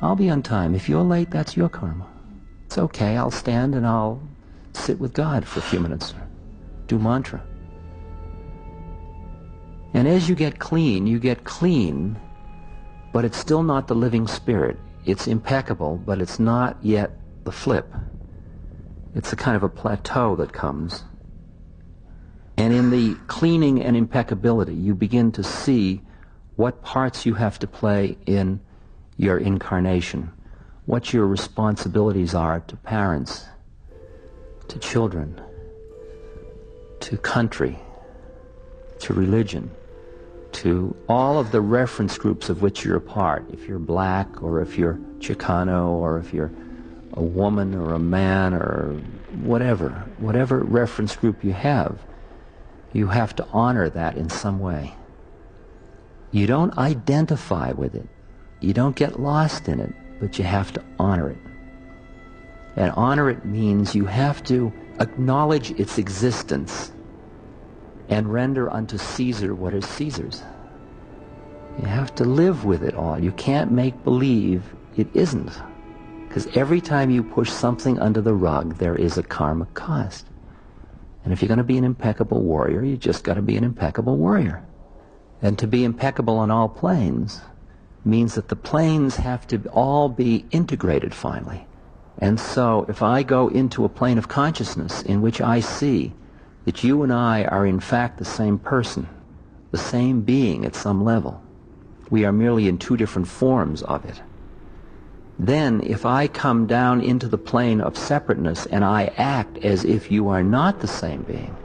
I'll be on time. If you're late, that's your karma. It's okay. I'll stand and I'll sit with God for a few minutes. Do mantra. And as you get clean, but it's still not the living spirit. It's impeccable, but it's not yet the flip. It's a kind of a plateau that comes. And in the cleaning and impeccability, you begin to see what parts you have to play in your incarnation, what your responsibilities are to parents, to children, to country, to religion, to all of the reference groups of which you're a part. If you're black, or if you're Chicano, or if you're a woman or a man, or whatever reference group you have to honor that in some way. You don't identify with it. You don't get lost in it, but you have to honor it. And honor it means you have to acknowledge its existence and render unto Caesar what is Caesar's. You have to live with it all. You can't make believe it isn't. Because every time you push something under the rug, there is a karma cost. And if you're going to be an impeccable warrior, you just got to be an impeccable warrior. And to be impeccable on all planes means that the planes have to all be integrated finally. And so if I go into a plane of consciousness in which I see that you and I are in fact the same person, the same being at some level, we are merely in two different forms of it, then if I come down into the plane of separateness and I act as if you are not the same being,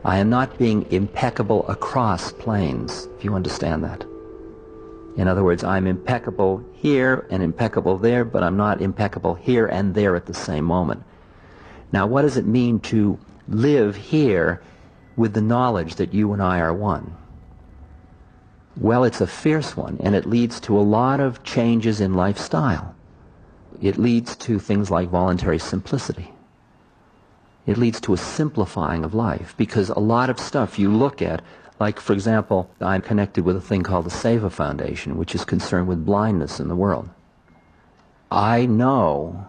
I am not being impeccable across planes, if you understand that. In other words, I'm impeccable here and impeccable there, but I'm not impeccable here and there at the same moment. Now, what does it mean to live here with the knowledge that you and I are one? Well, it's a fierce one, and it leads to a lot of changes in lifestyle. It leads to things like voluntary simplicity. It leads to a simplifying of life, because a lot of stuff you look at, like, for example, I'm connected with a thing called the Seva Foundation, which is concerned with blindness in the world. I know,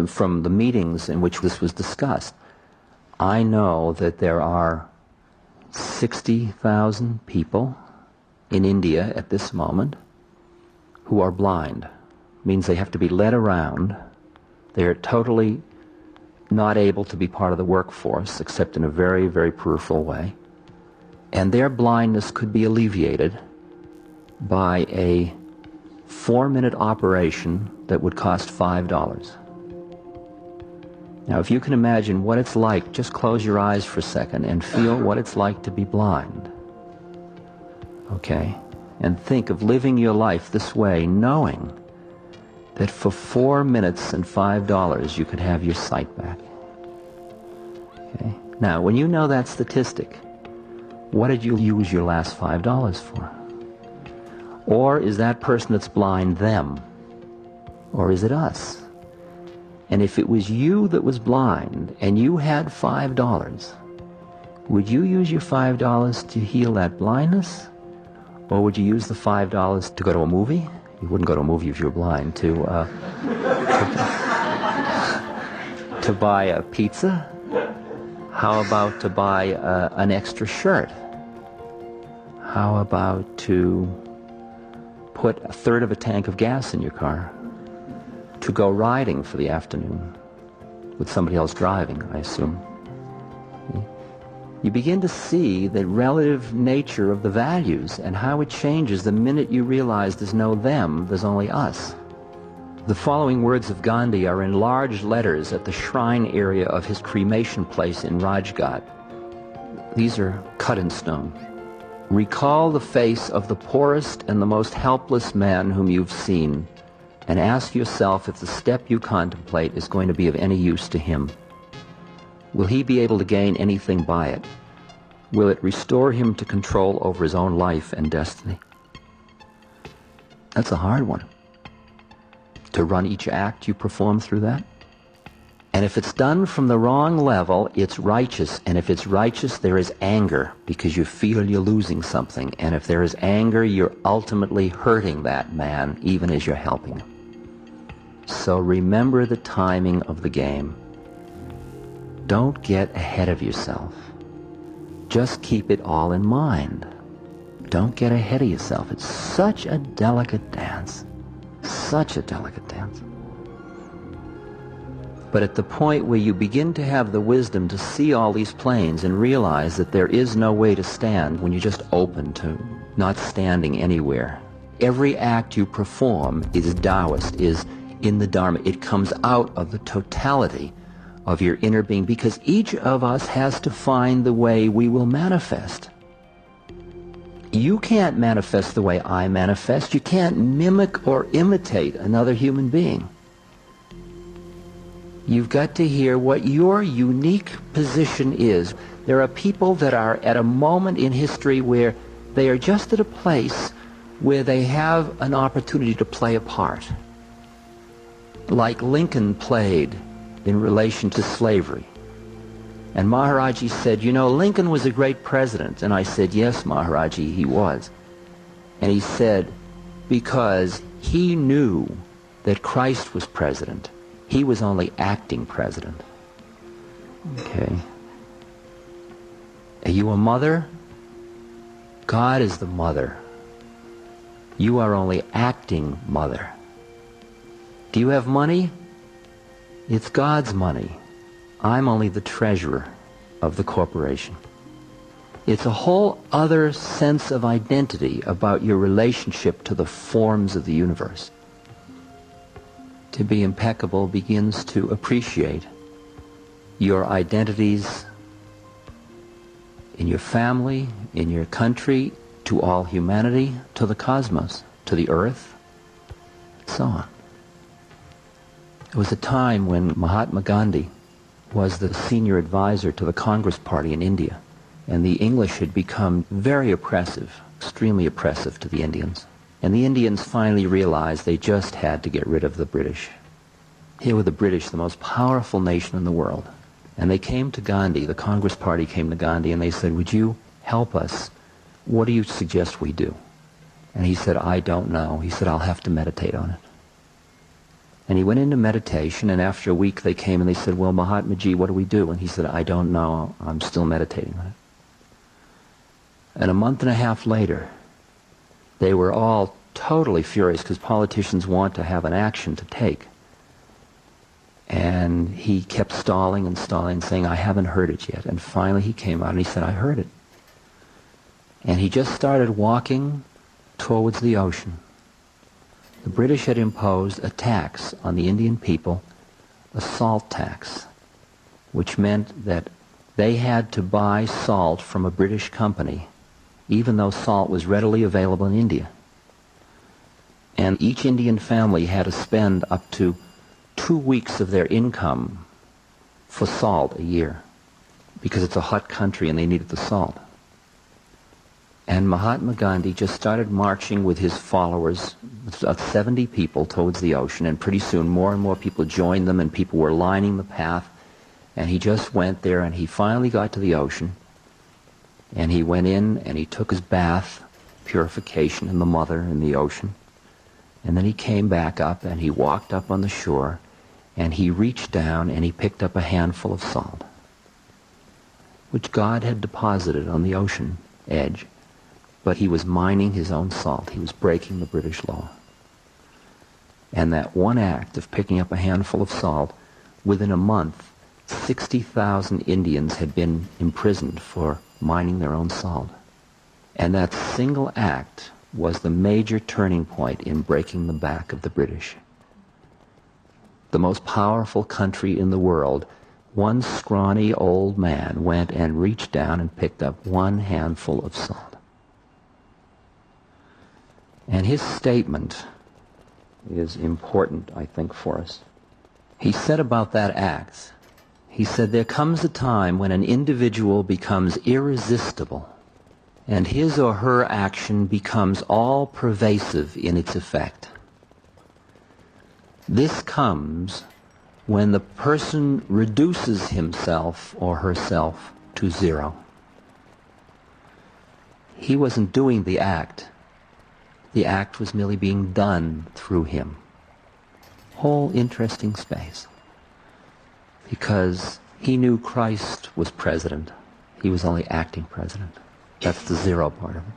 from the meetings in which this was discussed, I know that there are 60,000 people in India at this moment who are blind. It means they have to be led around. They're totally not able to be part of the workforce except in a very, very peripheral way. And their blindness could be alleviated by a 4-minute operation that would cost $5. Now, if you can imagine what it's like, just close your eyes for a second and feel what it's like to be blind. Okay? And think of living your life this way, knowing that for 4 minutes and $5 you could have your sight back. Okay? Now, when you know that statistic, what did you use your last $5 for? Or is that person that's blind them? Or is it us? And if it was you that was blind and you had $5, would you use your $5 to heal that blindness? Or would you use the $5 to go to a movie? You wouldn't go to a movie if you were blind. To buy a pizza? How about to buy an extra shirt? How about to put a third of a tank of gas in your car? To go riding for the afternoon with somebody else driving, I assume. You begin to see the relative nature of the values and how it changes the minute you realize there's no them, there's only us. The following words of Gandhi are in large letters at the shrine area of his cremation place in Rajghat. These are cut in stone. Recall the face of the poorest and the most helpless man whom you've seen, and ask yourself if the step you contemplate is going to be of any use to him. Will he be able to gain anything by it? Will it restore him to control over his own life and destiny? That's a hard one. To run each act you perform through that. And if it's done from the wrong level, it's righteous. And if it's righteous, there is anger because you feel you're losing something. And if there is anger, you're ultimately hurting that man even as you're helping him. So remember the timing of the game. Don't get ahead of yourself. Just keep it all in mind. Don't get ahead of yourself. It's such a delicate dance. Such a delicate dance. But at the point where you begin to have the wisdom to see all these planes and realize that there is no way to stand when you're just open to not standing anywhere. Every act you perform is Taoist, is in the Dharma. It comes out of the totality of your inner being, because each of us has to find the way we will manifest. You can't manifest the way I manifest. You can't mimic or imitate another human being. You've got to hear what your unique position is. There are people that are at a moment in history where they are just at a place where they have an opportunity to play a part. Like Lincoln played in relation to slavery. And Maharaji said, you know, Lincoln was a great president. And I said, yes, Maharaji, he was. And he said, because he knew that Christ was president. He was only acting president. Okay. Are you a mother? God is the mother. You are only acting mother. Do you have money? It's God's money. I'm only the treasurer of the corporation. It's a whole other sense of identity about your relationship to the forms of the universe. To be impeccable begins to appreciate your identities in your family, in your country, to all humanity, to the cosmos, to the earth, and so on. There was a time when Mahatma Gandhi was the senior advisor to the Congress Party in India, and the English had become very oppressive, extremely oppressive to the Indians. And the Indians finally realized they just had to get rid of the British. Here were the British, the most powerful nation in the world. And they came to Gandhi, the Congress Party came to Gandhi, and they said, would you help us? What do you suggest we do? And he said, I don't know. He said, I'll have to meditate on it. And he went into meditation, and after a week they came and they said, well, Mahatma Ji, what do we do? And he said, I don't know. I'm still meditating on it. And a month and a half later, they were all totally furious because politicians want to have an action to take. And he kept stalling and stalling, saying, I haven't heard it yet. And finally he came out and he said, I heard it. And he just started walking towards the ocean. The British had imposed a tax on the Indian people, a salt tax, which meant that they had to buy salt from a British company, even though salt was readily available in India. And each Indian family had to spend up to 2 weeks of their income for salt a year, because it's a hot country and they needed the salt. And Mahatma Gandhi just started marching with his followers, about 70 people, towards the ocean, and pretty soon more and more people joined them, and people were lining the path, and he just went there, and he finally got to the ocean, and he went in and he took his bath, purification in the mother in the ocean, and then he came back up and he walked up on the shore, and he reached down and he picked up a handful of salt, which God had deposited on the ocean edge. But he was mining his own salt. He was breaking the British law. And that one act of picking up a handful of salt, within a month, 60,000 Indians had been imprisoned for mining their own salt. And that single act was the major turning point in breaking the back of the British. The most powerful country in the world, one scrawny old man went and reached down and picked up one handful of salt. And his statement is important, I think, for us. He said about that act, he said, there comes a time when an individual becomes irresistible and his or her action becomes all-pervasive in its effect. This comes when the person reduces himself or herself to zero. He wasn't doing the act. The act was merely being done through him. whole interesting space. Because he knew Christ was president. He was only acting president. That's the zero part of it.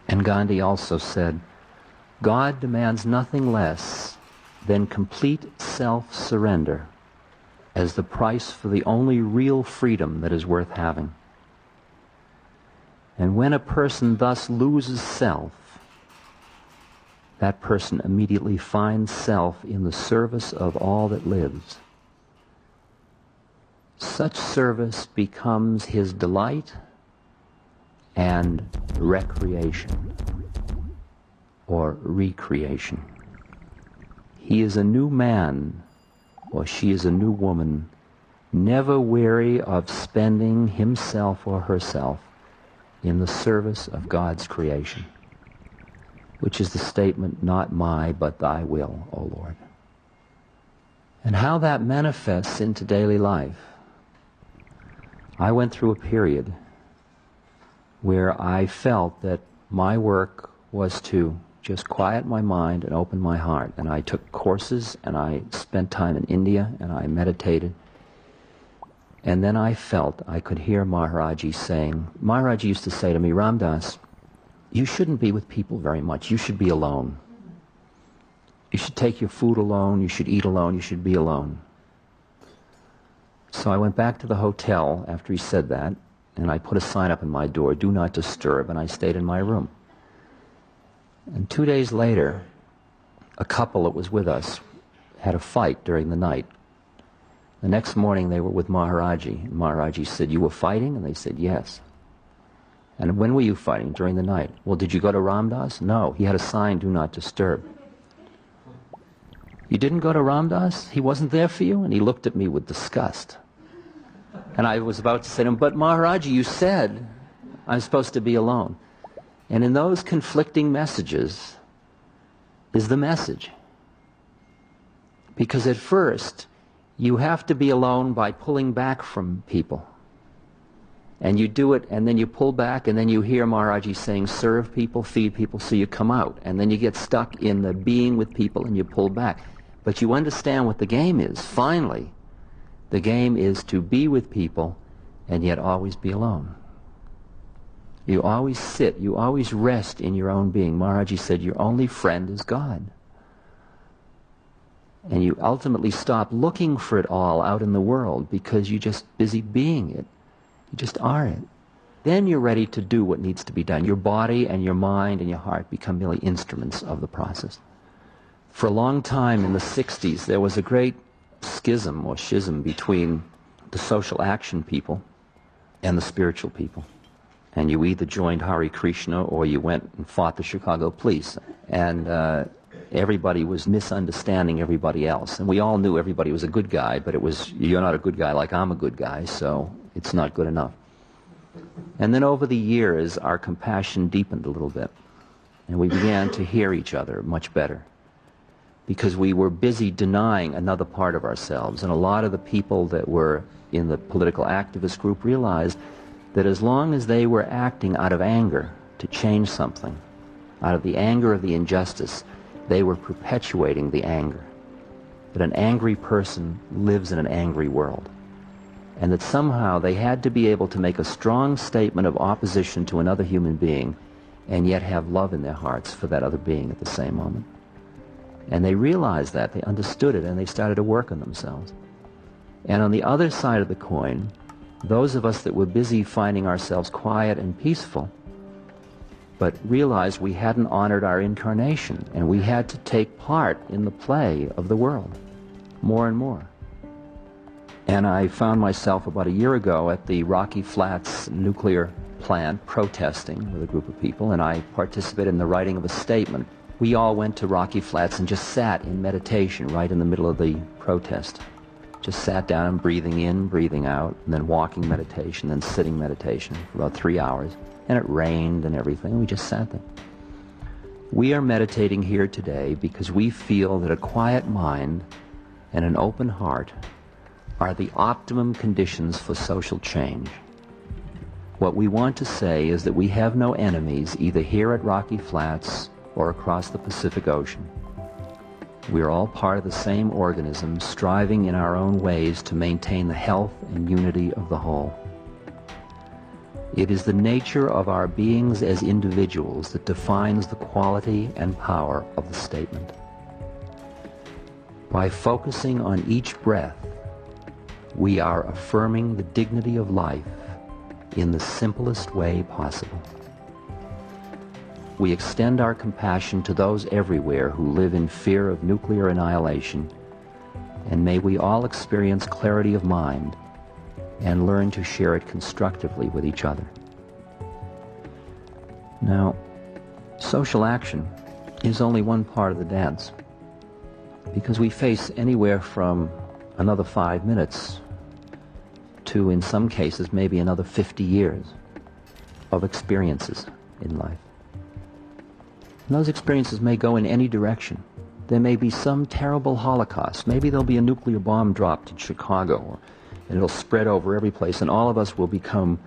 And Gandhi also said, God demands nothing less than complete self-surrender as the price for the only real freedom that is worth having. And when a person thus loses self, that person immediately finds self in the service of all that lives. Such service becomes his delight and recreation, or recreation. He is a new man, or she is a new woman, never weary of spending himself or herself in the service of God's creation, which is the statement, not my, but thy will, O Lord. And how that manifests into daily life. I went through a period where I felt that my work was to just quiet my mind and open my heart. And I took courses, and I spent time in India, and I meditated. And then I felt I could hear Maharaji saying, Maharaji used to say to me, Ram Dass, you shouldn't be with people very much. You should be alone. You should take your food alone. You should eat alone. You should be alone. So I went back to the hotel after he said that, and I put a sign up in my door, do not disturb, and I stayed in my room. And 2 days later, a couple that was with us had a fight during the night. The next morning they were with Maharaji. And Maharaji said, you were fighting? And they said, yes. And when were you fighting? During the night. Well, did you go to Ram Dass? No. He had a sign, do not disturb. You didn't go to Ram Dass? He wasn't there for you? And he looked at me with disgust. And I was about to say to him, but Maharaji, you said I'm supposed to be alone. And in those conflicting messages is the message. Because at first, you have to be alone by pulling back from people. And you do it, and then you pull back, and then you hear Maharaji saying, serve people, feed people, so you come out. And then you get stuck in the being with people, and you pull back. But you understand what the game is. Finally, the game is to be with people, and yet always be alone. You always sit, you always rest in your own being. Maharaji said, your only friend is God. And you ultimately stop looking for it all out in the world because you're just busy being it. You just are it. Then you're ready to do what needs to be done. Your body and your mind and your heart become merely instruments of the process. For a long time in the 60s, there was a great schism or schism between the social action people and the spiritual people. And you either joined Hare Krishna or you went and fought the Chicago police. And everybody was misunderstanding everybody else. And we all knew everybody was a good guy, but it was, you're not a good guy like I'm a good guy, so it's not good enough. And then over the years, our compassion deepened a little bit. And we began to hear each other much better. Because we were busy denying another part of ourselves. And a lot of the people that were in the political activist group realized that as long as they were acting out of anger to change something, out of the anger of the injustice, they were perpetuating the anger. That an angry person lives in an angry world. And that somehow they had to be able to make a strong statement of opposition to another human being and yet have love in their hearts for that other being at the same moment. And they realized that, they understood it, and they started to work on themselves. And on the other side of the coin, those of us that were busy finding ourselves quiet and peaceful, but realized we hadn't honored our incarnation, and we had to take part in the play of the world, more and more. And I found myself about a year ago at the Rocky Flats nuclear plant protesting with a group of people, and I participated in the writing of a statement. We all went to Rocky Flats and just sat in meditation right in the middle of the protest. Just sat down and breathing in, breathing out, and then walking meditation, then sitting meditation for about 3 hours. And it rained and everything. We just sat there. We are meditating here today because we feel that a quiet mind and an open heart are the optimum conditions for social change. What we want to say is that we have no enemies either here at Rocky Flats or across the Pacific Ocean. We are all part of the same organism, striving in our own ways to maintain the health and unity of the whole. It is the nature of our beings as individuals that defines the quality and power of the statement. By focusing on each breath, we are affirming the dignity of life in the simplest way possible. We extend our compassion to those everywhere who live in fear of nuclear annihilation, and may we all experience clarity of mind and learn to share it constructively with each other. Now, social action is only one part of the dance, because we face anywhere from another 5 minutes to, in some cases, maybe another 50 years of experiences in life. And those experiences may go in any direction. There may be some terrible Holocaust. Maybe there'll be a nuclear bomb dropped in Chicago, and it'll spread over every place, and all of us will become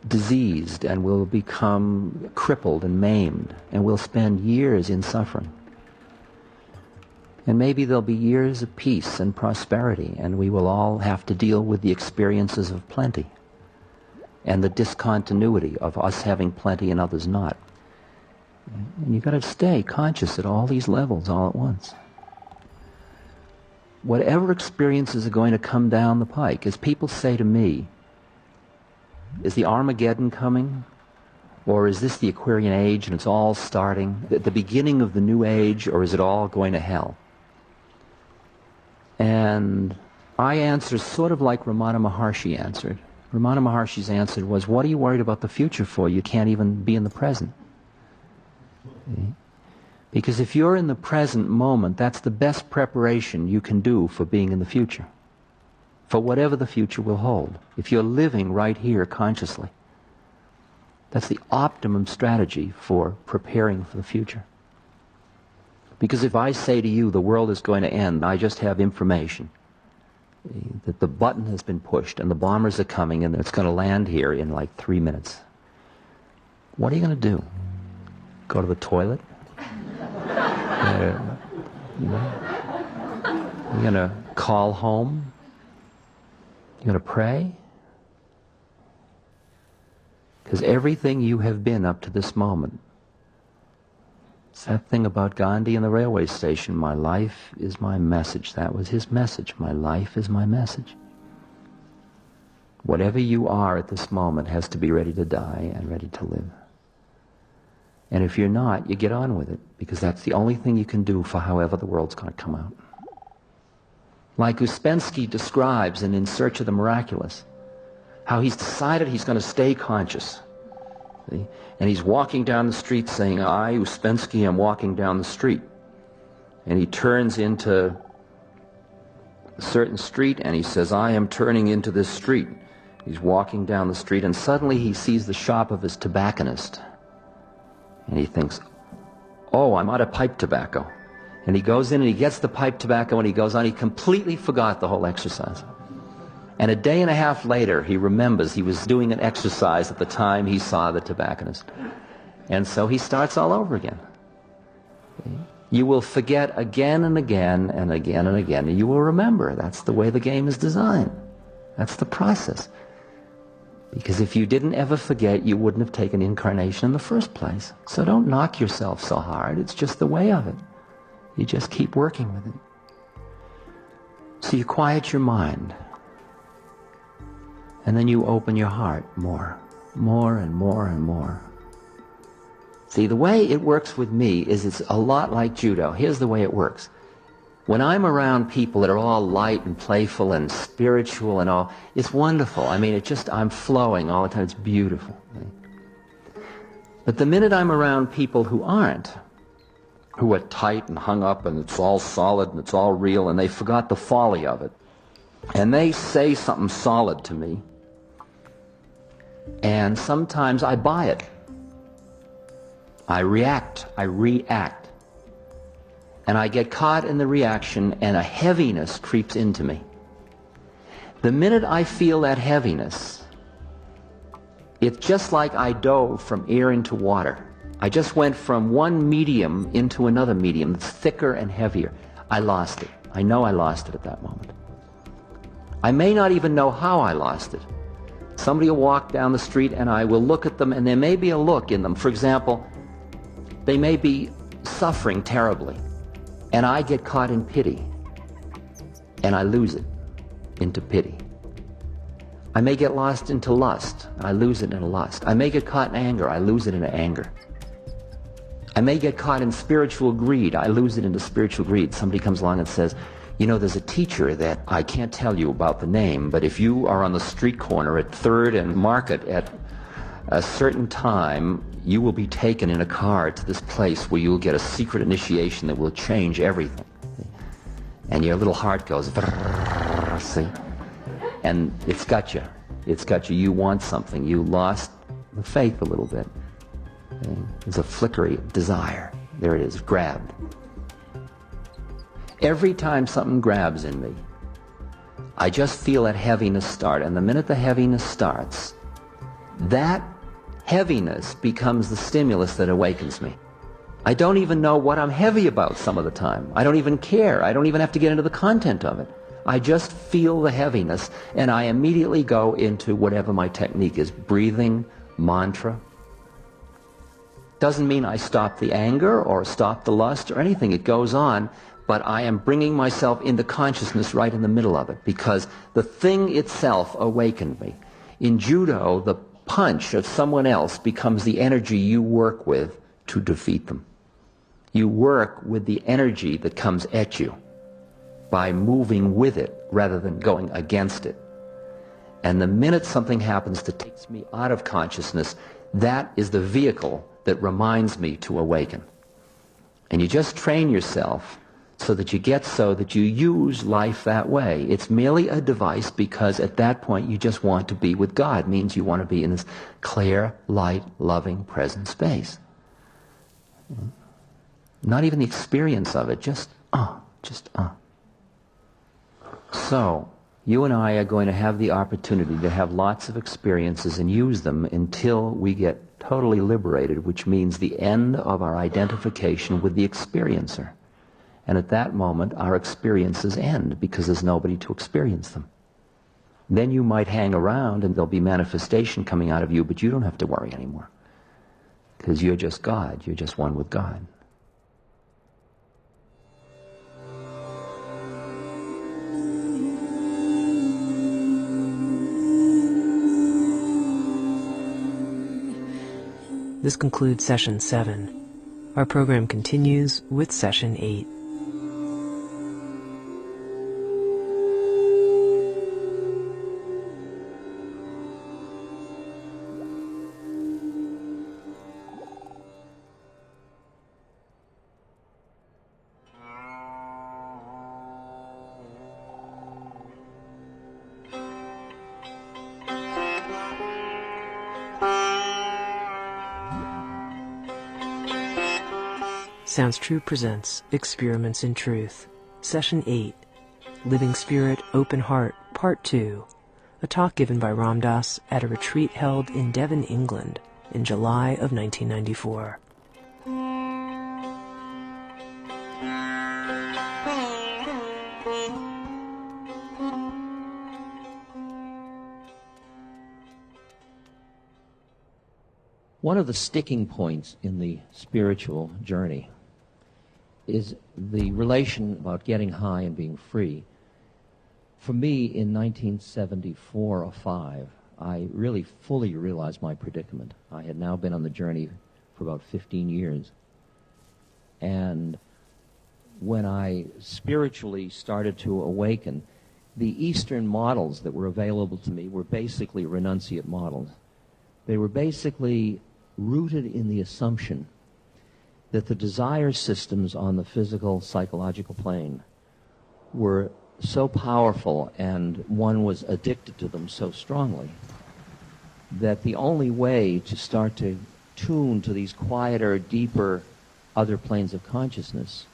diseased, and will become crippled and maimed, and we'll spend years in suffering. And maybe there'll be years of peace and prosperity, and we will all have to deal with the experiences of plenty and the discontinuity of us having plenty and others not. And you've got to stay conscious at all these levels all at once. Whatever experiences are going to come down the pike, as people say to me, is the Armageddon coming? Or is this the Aquarian Age and it's all starting, the beginning of the new age, or is it all going to hell? And I answer sort of like Ramana Maharshi answered. Ramana Maharshi's answer was, what are you worried about the future for? You can't even be in the present. Because if you're in the present moment, that's the best preparation you can do for being in the future, for whatever the future will hold. If you're living right here consciously, that's the optimum strategy for preparing for the future. Because if I say to you the world is going to end, I just have information that the button has been pushed and the bombers are coming and it's going to land here in like 3 minutes. What are you going to do? Go to the toilet? You're going to call home? You're going to pray? Because everything you have been up to this moment, it's that thing about Gandhi in the railway station, my life is my message. That was his message. My life is my message. Whatever you are at this moment has to be ready to die and ready to live. And if you're not, you get on with it, because that's the only thing you can do for however the world's going to come out. Like Uspensky describes in In Search of the Miraculous, how he's decided he's going to stay conscious. See? And he's walking down the street saying, I, Uspensky, am walking down the street. And he turns into a certain street and he says, I am turning into this street. He's walking down the street and suddenly he sees the shop of his tobacconist. And he thinks, oh, I'm out of pipe tobacco. And he goes in and he gets the pipe tobacco and he goes on. He completely forgot the whole exercise. And a day and a half later, he remembers he was doing an exercise at the time he saw the tobacconist. And so he starts all over again. You will forget again and again and again and again. And you will remember. That's the way the game is designed. That's the process. Because if you didn't ever forget, you wouldn't have taken incarnation in the first place. So don't knock yourself so hard. It's just the way of it. You just keep working with it. So you quiet your mind. And then you open your heart more and more and more. See, the way it works with me is it's a lot like judo. Here's the way it works. When I'm around people that are all light and playful and spiritual and all, it's wonderful. I mean, I'm flowing all the time. It's beautiful. But the minute I'm around people who aren't, who are tight and hung up and it's all solid and it's all real and they forgot the folly of it, and they say something solid to me, and sometimes I buy it. I react. And I get caught in the reaction and a heaviness creeps into me. The minute I feel that heaviness, it's just like I dove from air into water. I just went from one medium into another medium that's thicker and heavier. I lost it. I know I lost it at that moment. I may not even know how I lost it. Somebody will walk down the street and I will look at them, and there may be a look in them. For example, they may be suffering terribly, and I get caught in pity, and I lose it into pity. I may get lost into lust, and I lose it into lust. I may get caught in anger, I lose it into anger. I may get caught in spiritual greed, I lose it into spiritual greed. Somebody comes along and says, you know, there's a teacher that I can't tell you about the name, but if you are on the street corner at 3rd and Market at a certain time, you will be taken in a car to this place where you'll get a secret initiation that will change everything. And your little heart goes, see? And it's got you. It's got you. You want something. You lost the faith a little bit. Okay? There's a flickery desire. There it is, grabbed. Every time something grabs in me, I just feel that heaviness start. And the minute the heaviness starts, that heaviness becomes the stimulus that awakens me. I don't even know what I'm heavy about some of the time. I don't even care. I don't even have to get into the content of it. I just feel the heaviness, and I immediately go into whatever my technique is, breathing, mantra. Doesn't mean I stop the anger or stop the lust or anything. It goes on, but I am bringing myself into consciousness right in the middle of it, because the thing itself awakened me. In judo, the punch of someone else becomes the energy you work with to defeat them. You work with the energy that comes at you by moving with it rather than going against it. And the minute something happens that takes me out of consciousness, that is the vehicle that reminds me to awaken. And you just train yourself so that you get so that you use life that way. It's merely a device, because at that point you just want to be with God. It means you want to be in this clear, light, loving, present space. Not even the experience of it, just. So, you and I are going to have the opportunity to have lots of experiences and use them until we get totally liberated, which means the end of our identification with the experiencer. And at that moment, our experiences end, because there's nobody to experience them. Then you might hang around and there'll be manifestation coming out of you, but you don't have to worry anymore, because you're just God. You're just one with God. This concludes Session 7. Our program continues with Session 8. Sounds True presents Experiments in Truth, Session 8, Living Spirit, Open Heart, Part 2, a talk given by Ram Dass at a retreat held in Devon, England, in July of 1994. One of the sticking points in the spiritual journey is the relation about getting high and being free. For me, in 1974 or 5, I really fully realized my predicament. I had now been on the journey for about 15 years. And when I spiritually started to awaken, the Eastern models that were available to me were basically renunciate models. They were basically rooted in the assumption that the desire systems on the physical, psychological plane were so powerful and one was addicted to them so strongly that the only way to start to tune to these quieter, deeper other planes of consciousness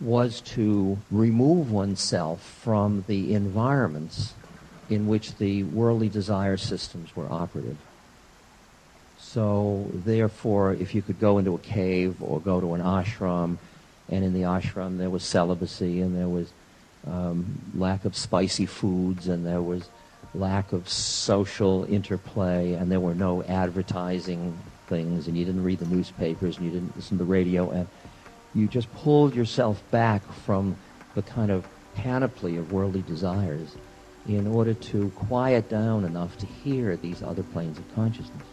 was to remove oneself from the environments in which the worldly desire systems were operative. So therefore, if you could go into a cave or go to an ashram, and in the ashram there was celibacy, and there was lack of spicy foods, and there was lack of social interplay, and there were no advertising things, and you didn't read the newspapers, and you didn't listen to the radio, and you just pulled yourself back from the kind of panoply of worldly desires in order to quiet down enough to hear these other planes of consciousness.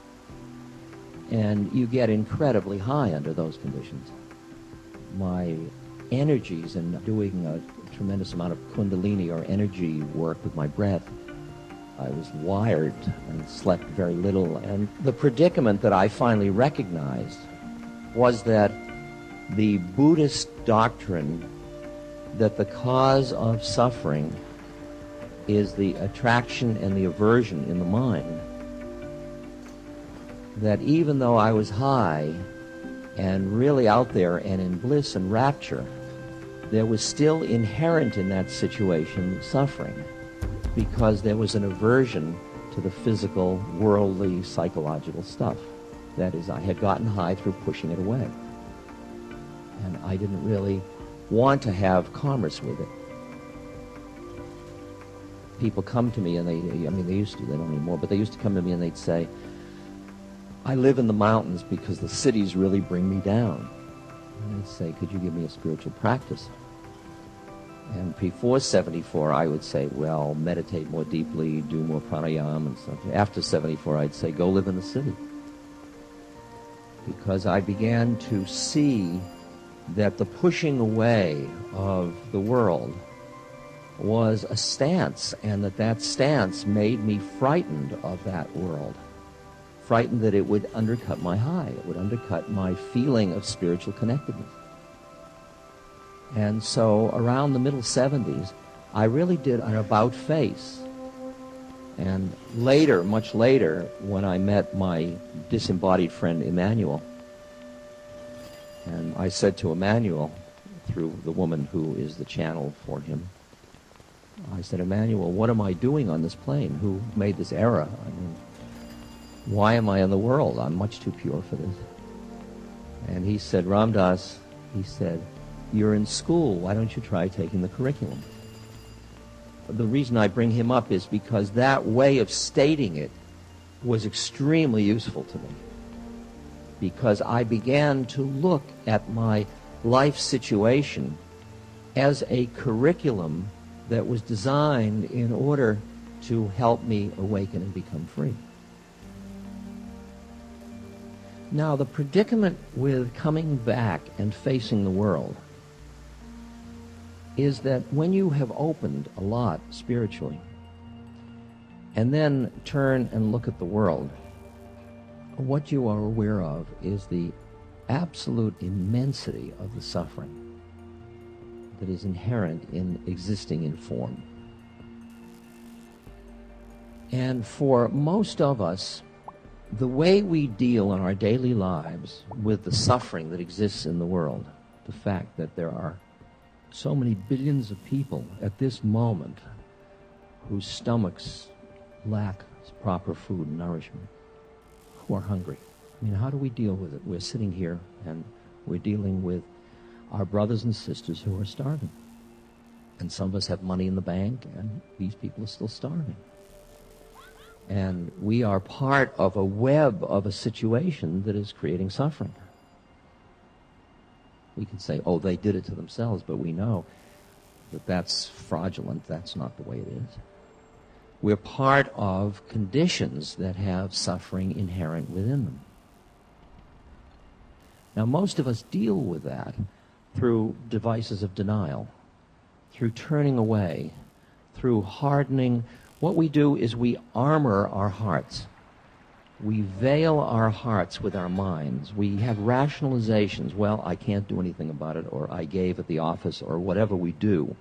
And you get incredibly high under those conditions. My energies in doing a tremendous amount of kundalini or energy work with my breath, I was wired and slept very little. And the predicament that I finally recognized was that the Buddhist doctrine that the cause of suffering is the attraction and the aversion in the mind, that even though I was high and really out there and in bliss and rapture, there was still inherent in that situation suffering, because there was an aversion to the physical, worldly, psychological stuff. That is, I had gotten high through pushing it away. And I didn't really want to have commerce with it. People come to me and they used to, they don't anymore, but they used to come to me and they'd say, I live in the mountains because the cities really bring me down. And I'd say, could you give me a spiritual practice? And before 74, I would say, well, meditate more deeply, do more pranayama and stuff. After 74, I'd say, go live in the city. Because I began to see that the pushing away of the world was a stance, and that stance made me frightened of that world. Frightened that it would undercut my high, it would undercut my feeling of spiritual connectedness. And so around the middle 70s, I really did an about-face. And later, much later, when I met my disembodied friend Emmanuel, and I said to Emmanuel, through the woman who is the channel for him, I said, Emmanuel, what am I doing on this plane? Who made this error? I mean, why am I in the world? I'm much too pure for this. And he said, Ram Dass, he said, you're in school. Why don't you try taking the curriculum? The reason I bring him up is because that way of stating it was extremely useful to me. Because I began to look at my life situation as a curriculum that was designed in order to help me awaken and become free. Now, the predicament with coming back and facing the world is that when you have opened a lot spiritually and then turn and look at the world, what you are aware of is the absolute immensity of the suffering that is inherent in existing in form. And for most of us, the way we deal in our daily lives with the suffering that exists in the world, the fact that there are so many billions of people at this moment whose stomachs lack proper food and nourishment, who are hungry. I mean, how do we deal with it? We're sitting here and we're dealing with our brothers and sisters who are starving. And some of us have money in the bank, and these people are still starving. And we are part of a web of a situation that is creating suffering. We can say, oh, they did it to themselves, but we know that that's fraudulent. That's not the way it is. We're part of conditions that have suffering inherent within them. Now, most of us deal with that through devices of denial, through turning away, through hardening. What we do is we armor our hearts. We veil our hearts with our minds. We have rationalizations. Well, I can't do anything about it, or I gave at the office, or whatever we do,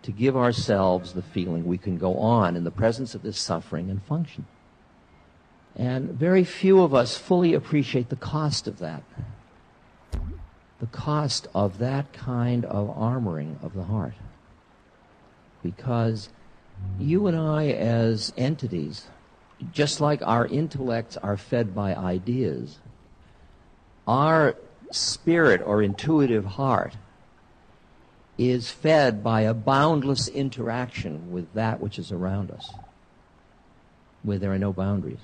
to give ourselves the feeling we can go on in the presence of this suffering and function. And very few of us fully appreciate the cost of that. The cost of that kind of armoring of the heart. Because you and I as entities just like our intellects are fed by ideas, our spirit or intuitive heart is fed by a boundless interaction with that which is around us, where there are no boundaries.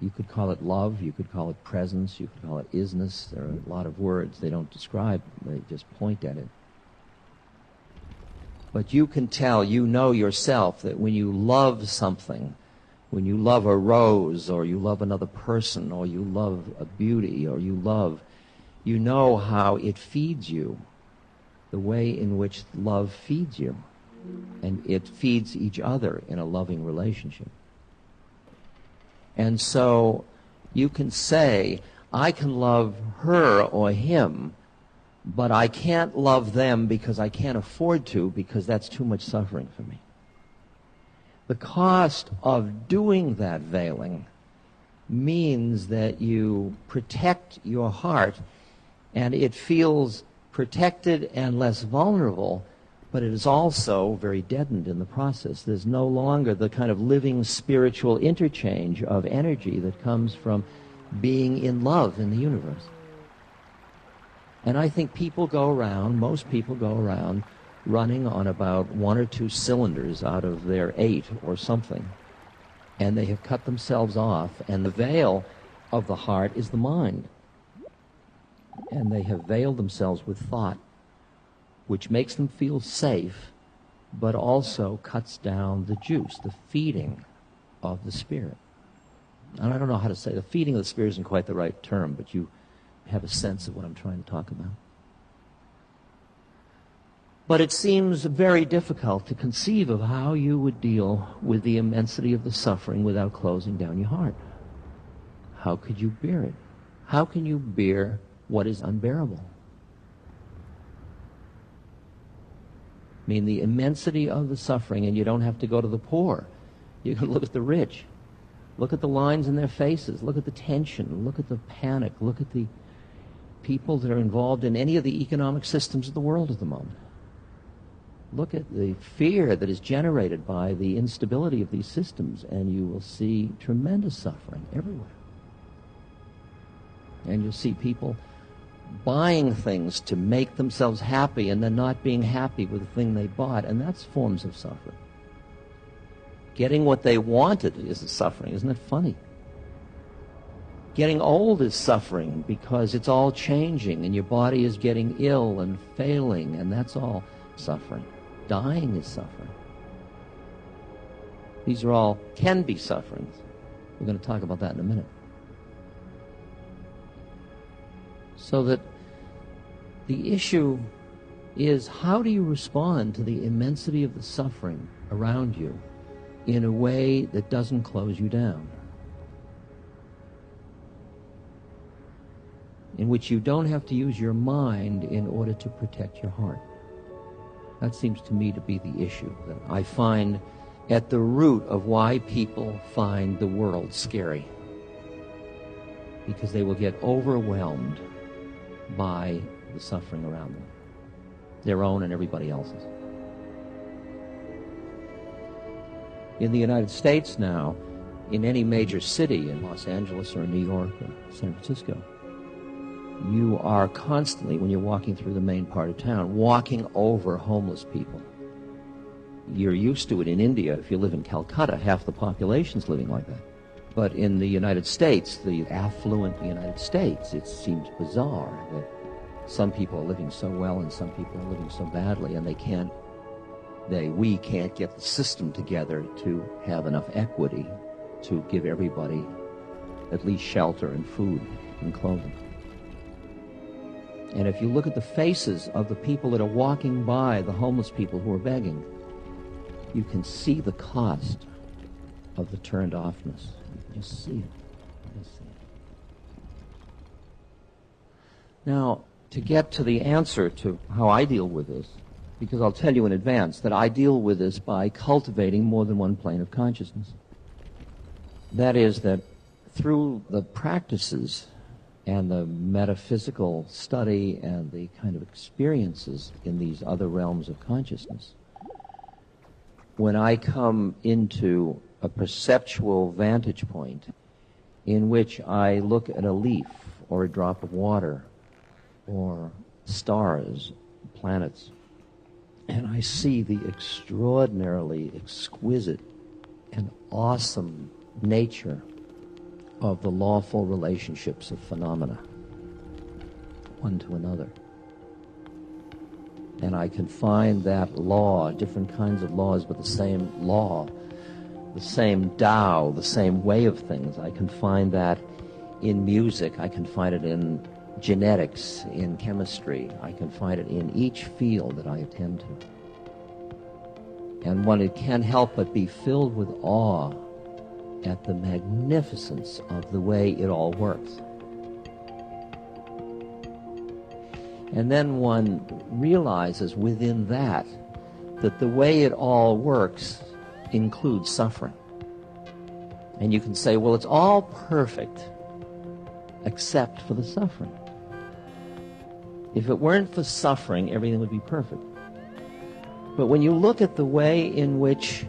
You could call it love, you could call it presence, you could call it isness. There are a lot of words. They don't describe, they just point at it. But you can tell, you know yourself, that when you love something, when you love a rose, or you love another person, or you love a beauty, or you know how it feeds you, the way in which love feeds you. And it feeds each other in a loving relationship. And so you can say, I can love her or him, but I can't love them because I can't afford to, because that's too much suffering for me. The cost of doing that veiling means that you protect your heart, and it feels protected and less vulnerable, but it is also very deadened in the process. There's no longer the kind of living spiritual interchange of energy that comes from being in love in the universe. And I think people go around, most people go around, running on about 1 or 2 cylinders out of their 8 or something. And they have cut themselves off, and the veil of the heart is the mind. And they have veiled themselves with thought, which makes them feel safe, but also cuts down the juice, the feeding of the spirit. And I don't know how to say, the feeding of the spirit isn't quite the right term, but you have a sense of what I'm trying to talk about. But it seems very difficult to conceive of how you would deal with the immensity of the suffering without closing down your heart. How could you bear it? How can you bear what is unbearable? I mean, the immensity of the suffering, and you don't have to go to the poor. You can look at the rich. Look at the lines in their faces. Look at the tension. Look at the panic. Look at the people that are involved in any of the economic systems of the world at the moment. Look at the fear that is generated by the instability of these systems, and you will see tremendous suffering everywhere. And you'll see people buying things to make themselves happy and then not being happy with the thing they bought, and that's forms of suffering. Getting what they wanted is suffering. Isn't it funny? Getting old is suffering because it's all changing and your body is getting ill and failing, and that's all suffering. Dying is suffering. These are all can be sufferings. We're going to talk about that in a minute. So that the issue is, how do you respond to the immensity of the suffering around you in a way that doesn't close you down? In which you don't have to use your mind in order to protect your heart. That seems to me to be the issue that I find at the root of why people find the world scary. Because they will get overwhelmed by the suffering around them, their own and everybody else's. In the United States now, in any major city, in Los Angeles or New York or San Francisco, you are constantly, when you're walking through the main part of town, walking over homeless people. You're used to it in India. If you live in Calcutta, half the population's living like that. But in the United States, the affluent United States, it seems bizarre that some people are living so well and some people are living so badly, and we can't get the system together to have enough equity to give everybody at least shelter and food and clothing. And if you look at the faces of the people that are walking by, the homeless people who are begging, you can see the cost of the turned offness. You can just see it. Now, to get to the answer to how I deal with this, because I'll tell you in advance that I deal with this by cultivating more than one plane of consciousness. That is, that through the practices and the metaphysical study and the kind of experiences in these other realms of consciousness, when I come into a perceptual vantage point in which I look at a leaf or a drop of water or stars, planets, and I see the extraordinarily exquisite and awesome nature of the lawful relationships of phenomena, one to another. And I can find that law, different kinds of laws, but the same law, the same Tao, the same way of things. I can find that in music. I can find it in genetics, in chemistry. I can find it in each field that I attend to. And one can't help but be filled with awe at the magnificence of the way it all works. And then one realizes within that the way it all works includes suffering. And you can say, well, it's all perfect except for the suffering. If it weren't for suffering, everything would be perfect. But when you look at the way in which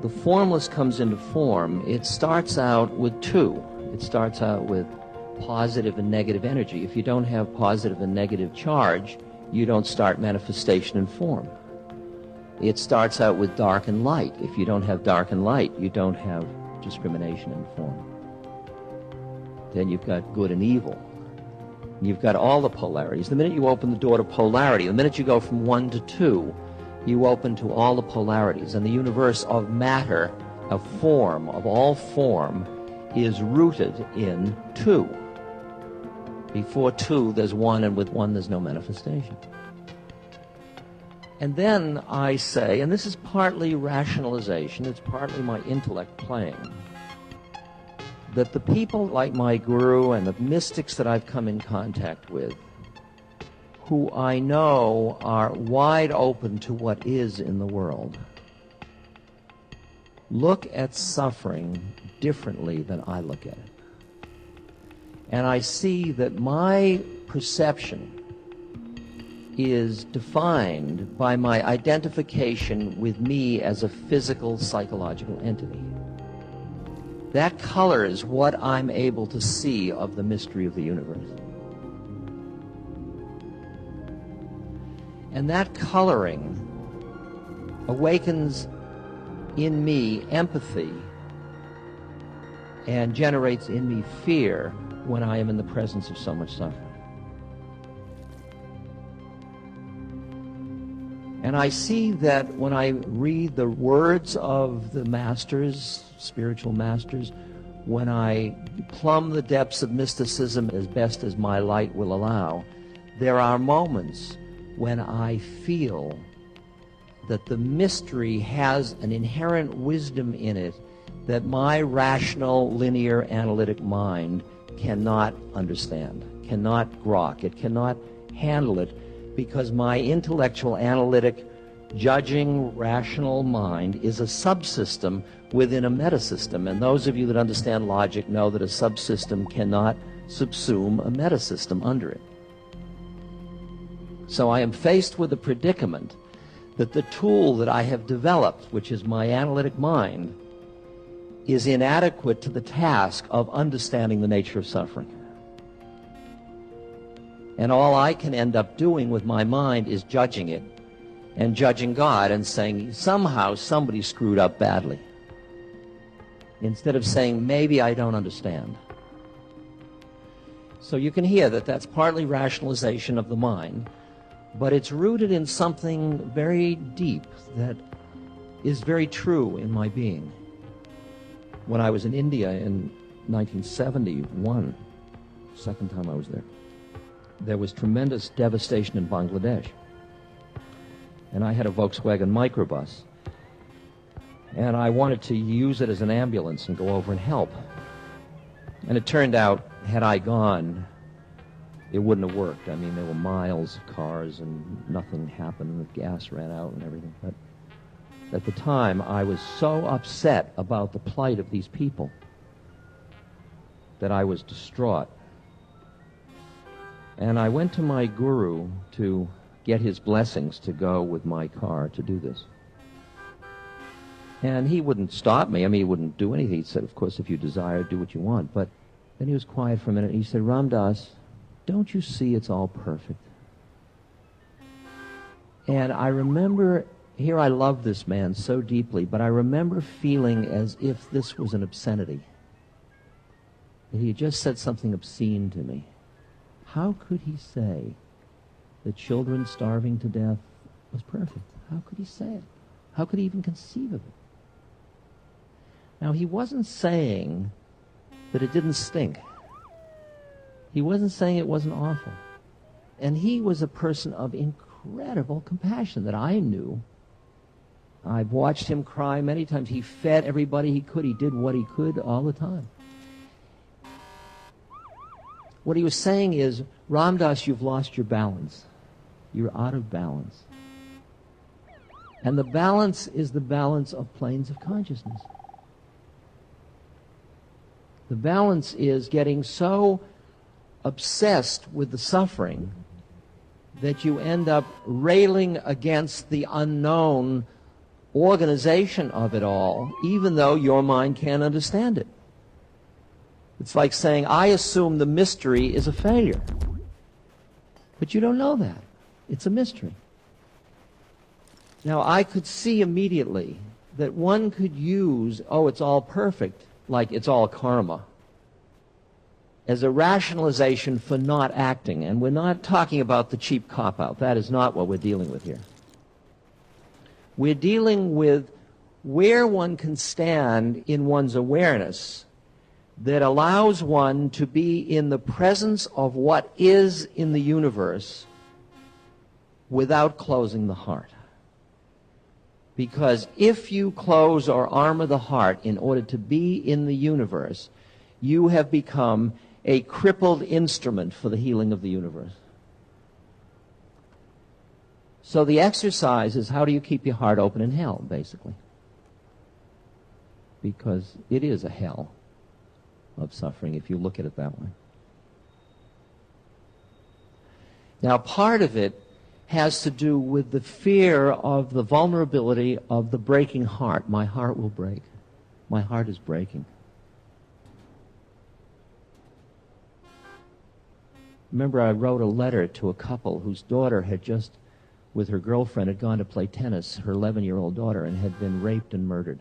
the formless comes into form, it starts out with two. It starts out with positive and negative energy. If you don't have positive and negative charge, you don't start manifestation in form. It starts out with dark and light. If you don't have dark and light, you don't have discrimination in form. Then you've got good and evil. You've got all the polarities. The minute you open the door to polarity, the minute you go from 1 to 2, you open to all the polarities. And the universe of matter, of form, of all form, is rooted in 2. Before 2, there's 1, and with 1, there's no manifestation. And then I say, and this is partly rationalization, it's partly my intellect playing, that the people like my guru and the mystics that I've come in contact with, who I know are wide open to what is in the world, look at suffering differently than I look at it. And I see that my perception is defined by my identification with me as a physical, psychological entity. That colors what I'm able to see of the mystery of the universe. And that coloring awakens in me empathy and generates in me fear when I am in the presence of so much suffering. And I see that when I read the words of the masters, spiritual masters, when I plumb the depths of mysticism as best as my light will allow, there are moments when I feel that the mystery has an inherent wisdom in it that my rational, linear, analytic mind cannot understand, cannot grok, it cannot handle it, because my intellectual, analytic, judging, rational mind is a subsystem within a metasystem. And those of you that understand logic know that a subsystem cannot subsume a metasystem under it. So I am faced with a predicament that the tool that I have developed, which is my analytic mind, is inadequate to the task of understanding the nature of suffering. And all I can end up doing with my mind is judging it and judging God and saying, somehow somebody screwed up badly. Instead of saying, maybe I don't understand. So you can hear that that's partly rationalization of the mind, but it's rooted in something very deep that is very true in my being. When I was in India in 1971, second time I was there was tremendous devastation in Bangladesh. And I had a Volkswagen microbus. And I wanted to use it as an ambulance and go over and help. And it turned out, had I gone, it wouldn't have worked. I mean, there were miles of cars and nothing happened, and the gas ran out and everything. But at the time, I was so upset about the plight of these people that I was distraught. And I went to my guru to get his blessings to go with my car to do this. And he wouldn't stop me. I mean, he wouldn't do anything. He said, of course, if you desire, do what you want. But then he was quiet for a minute, and he said, Ram Dass, don't you see it's all perfect? And I remember, here I love this man so deeply, but I remember feeling as if this was an obscenity. That he had just said something obscene to me. How could he say that children starving to death was perfect? How could he say it? How could he even conceive of it? Now, he wasn't saying that it didn't stink. He wasn't saying it wasn't awful. And he was a person of incredible compassion that I knew. I've watched him cry many times. He fed everybody he could. He did what he could all the time. What he was saying is, Ram Dass, you've lost your balance. You're out of balance. And the balance is the balance of planes of consciousness. The balance is getting so obsessed with the suffering that you end up railing against the unknown organization of it all, even though your mind can't understand it. It's like saying, I assume the mystery is a failure. But you don't know that. It's a mystery. Now, I could see immediately that one could use, oh, it's all perfect, like it's all karma, as a rationalization for not acting. And we're not talking about the cheap cop-out. That is not what we're dealing with here. We're dealing with where one can stand in one's awareness that allows one to be in the presence of what is in the universe without closing the heart. Because if you close or armor the heart in order to be in the universe, you have become a crippled instrument for the healing of the universe. So the exercise is, how do you keep your heart open in hell, basically? Because it is a hell of suffering if you look at it that way. Now, part of it has to do with the fear of the vulnerability of the breaking heart. My heart will break. My heart is breaking. Remember, I wrote a letter to a couple whose daughter had just, with her girlfriend, had gone to play tennis, her 11-year-old daughter, and had been raped and murdered.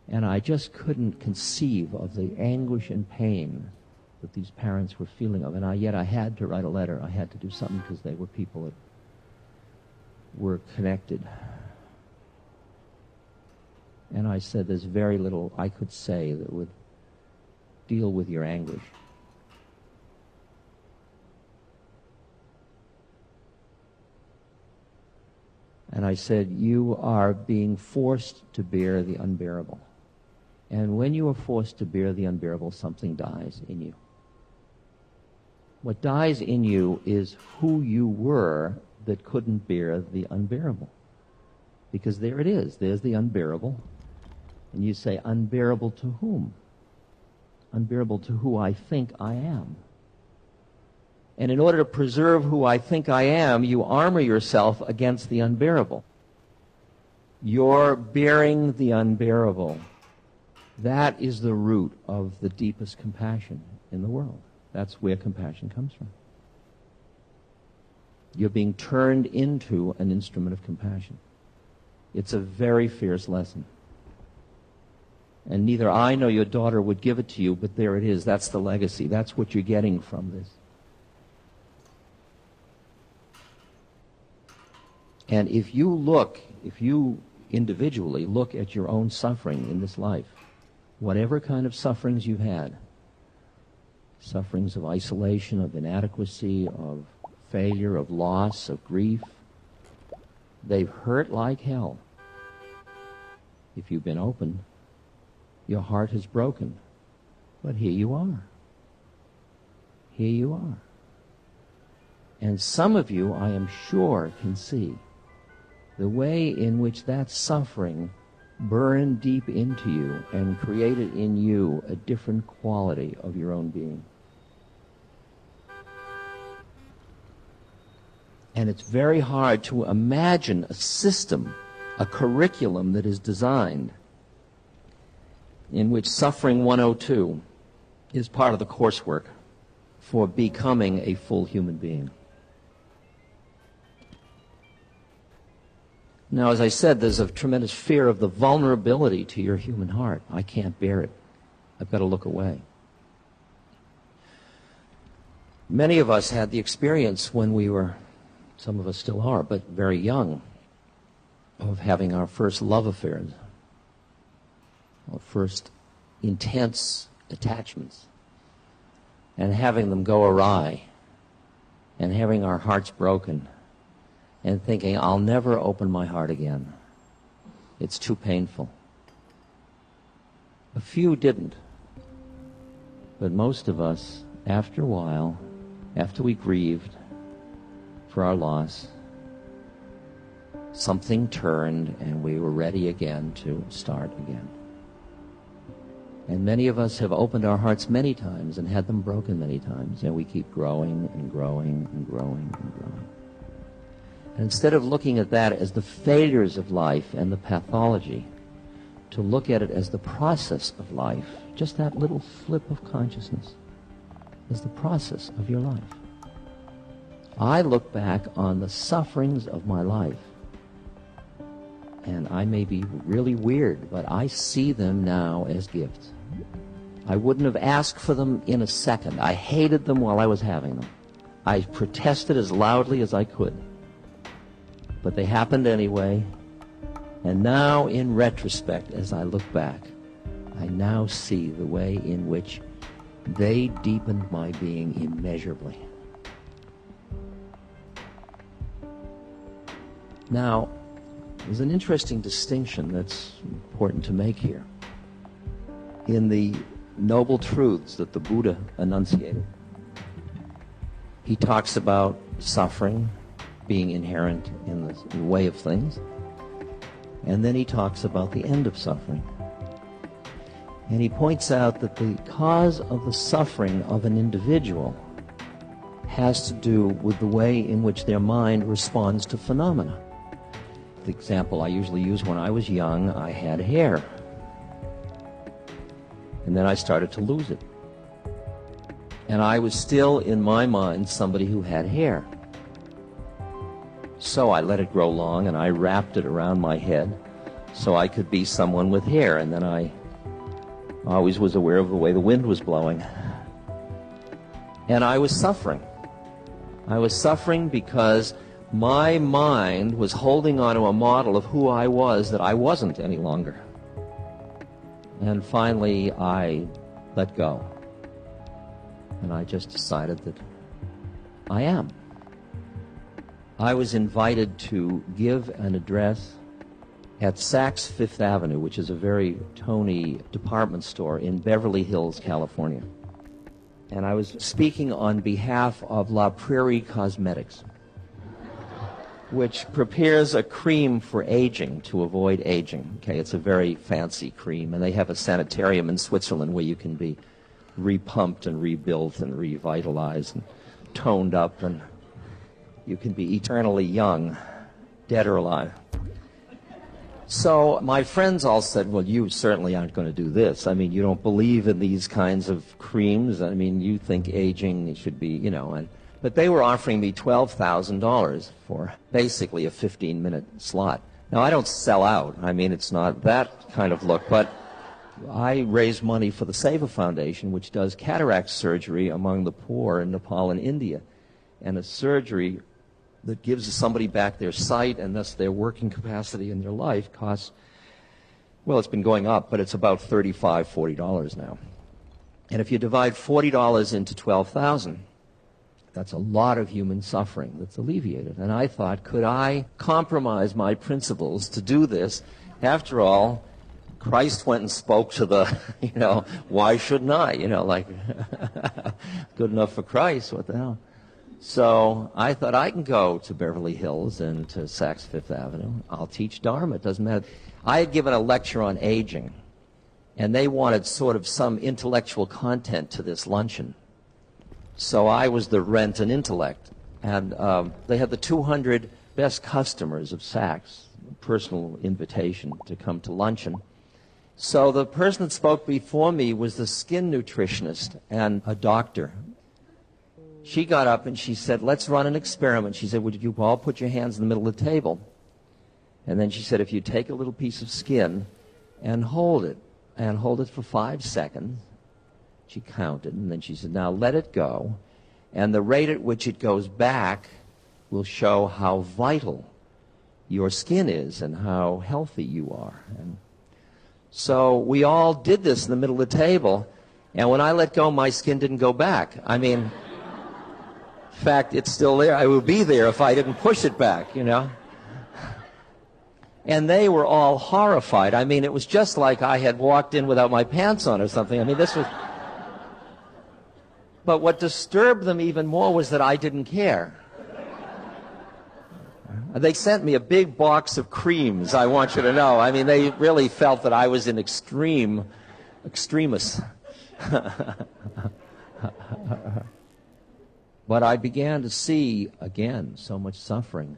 And I just couldn't conceive of the anguish and pain that these parents were feeling of. And yet I had to write a letter. I had to do something because they were people that were connected. And I said, there's very little I could say that would deal with your anguish. And I said, you are being forced to bear the unbearable. And when you are forced to bear the unbearable, something dies in you. What dies in you is who you were that couldn't bear the unbearable. Because there it is. There's the unbearable. And you say, unbearable to whom? Unbearable to who I think I am. And in order to preserve who I think I am, you armor yourself against the unbearable. You're bearing the unbearable. That is the root of the deepest compassion in the world. That's where compassion comes from. You're being turned into an instrument of compassion. It's a very fierce lesson. And neither I nor your daughter would give it to you, but there it is. That's the legacy. That's what you're getting from this. And if you individually look at your own suffering in this life, whatever kind of sufferings you've had, sufferings of isolation, of inadequacy, of failure, of loss, of grief, they've hurt like hell. If you've been open, your heart has broken. But here you are. Here you are. And some of you, I am sure, can see the way in which that suffering burned deep into you and created in you a different quality of your own being. And it's very hard to imagine a system, a curriculum that is designed in which Suffering 102 is part of the coursework for becoming a full human being. Now, as I said, there's a tremendous fear of the vulnerability to your human heart. I can't bear it. I've got to look away. Many of us had the experience when we were, some of us still are, but very young, of having our first love affairs, our first intense attachments, and having them go awry, and having our hearts broken, and thinking, I'll never open my heart again. It's too painful. A few didn't. But most of us, after a while, after we grieved for our loss, something turned and we were ready again to start again. And many of us have opened our hearts many times and had them broken many times, and we keep growing and growing and growing and growing. And instead of looking at that as the failures of life and the pathology, to look at it as the process of life, just that little flip of consciousness, as the process of your life. I look back on the sufferings of my life, and I may be really weird, but I see them now as gifts. I wouldn't have asked for them in a second. I hated them while I was having them. I protested as loudly as I could. But they happened anyway, and now in retrospect, as I look back, I now see the way in which they deepened my being immeasurably. Now, there's an interesting distinction that's important to make here. In the Noble Truths that the Buddha enunciated, he talks about suffering being inherent in the way of things. And then he talks about the end of suffering. And he points out that the cause of the suffering of an individual has to do with the way in which their mind responds to phenomena. The example I usually use: when I was young, I had hair. And then I started to lose it. And I was still, in my mind, somebody who had hair. So I let it grow long, and I wrapped it around my head so I could be someone with hair. And then I always was aware of the way the wind was blowing. And I was suffering. I was suffering because my mind was holding on to a model of who I was that I wasn't any longer. And finally, I let go. And I just decided that I am. I was invited to give an address at Saks Fifth Avenue, which is a very Tony department store in Beverly Hills, California. And I was speaking on behalf of La Prairie Cosmetics, which prepares a cream for aging, to avoid aging. Okay, it's a very fancy cream, and they have a sanitarium in Switzerland where you can be repumped and rebuilt and revitalized and toned up, and you can be eternally young, dead or alive. So my friends all said, well, you certainly aren't going to do this. I mean, you don't believe in these kinds of creams. I mean, you think aging should be, but they were offering me $12,000 for basically a 15-minute slot. Now, I don't sell out. I mean, it's not that kind of look, but I raise money for the Seva Foundation, which does cataract surgery among the poor in Nepal and India, and a surgery that gives somebody back their sight and thus their working capacity in their life costs, well, it's been going up, but it's about $35, $40 now. And if you divide $40 into 12,000, that's a lot of human suffering that's alleviated. And I thought, could I compromise my principles to do this? After all, Christ went and spoke to the, why shouldn't I? Good enough for Christ, what the hell? So I thought, I can go to Beverly Hills and to Saks Fifth Avenue. I'll teach Dharma. It doesn't matter. I had given a lecture on aging, and they wanted sort of some intellectual content to this luncheon. So I was the rent and intellect. And they had the 200 best customers of Saks, personal invitation to come to luncheon. So the person that spoke before me was the skin nutritionist and a doctor. She got up and she said, let's run an experiment. She said, would you all put your hands in the middle of the table? And then she said, if you take a little piece of skin and hold it for 5 seconds. She counted, and then she said, now let it go, and the rate at which it goes back will show how vital your skin is and how healthy you are. And so we all did this in the middle of the table, and when I let go, my skin didn't go back. I mean, in fact, it's still there. I would be there if I didn't push it back, you know. And they were all horrified. I mean, it was just like I had walked in without my pants on or something. I mean, this was... But what disturbed them even more was that I didn't care. They sent me a big box of creams, I want you to know. I mean, they really felt that I was an extremis. But I began to see, again, so much suffering,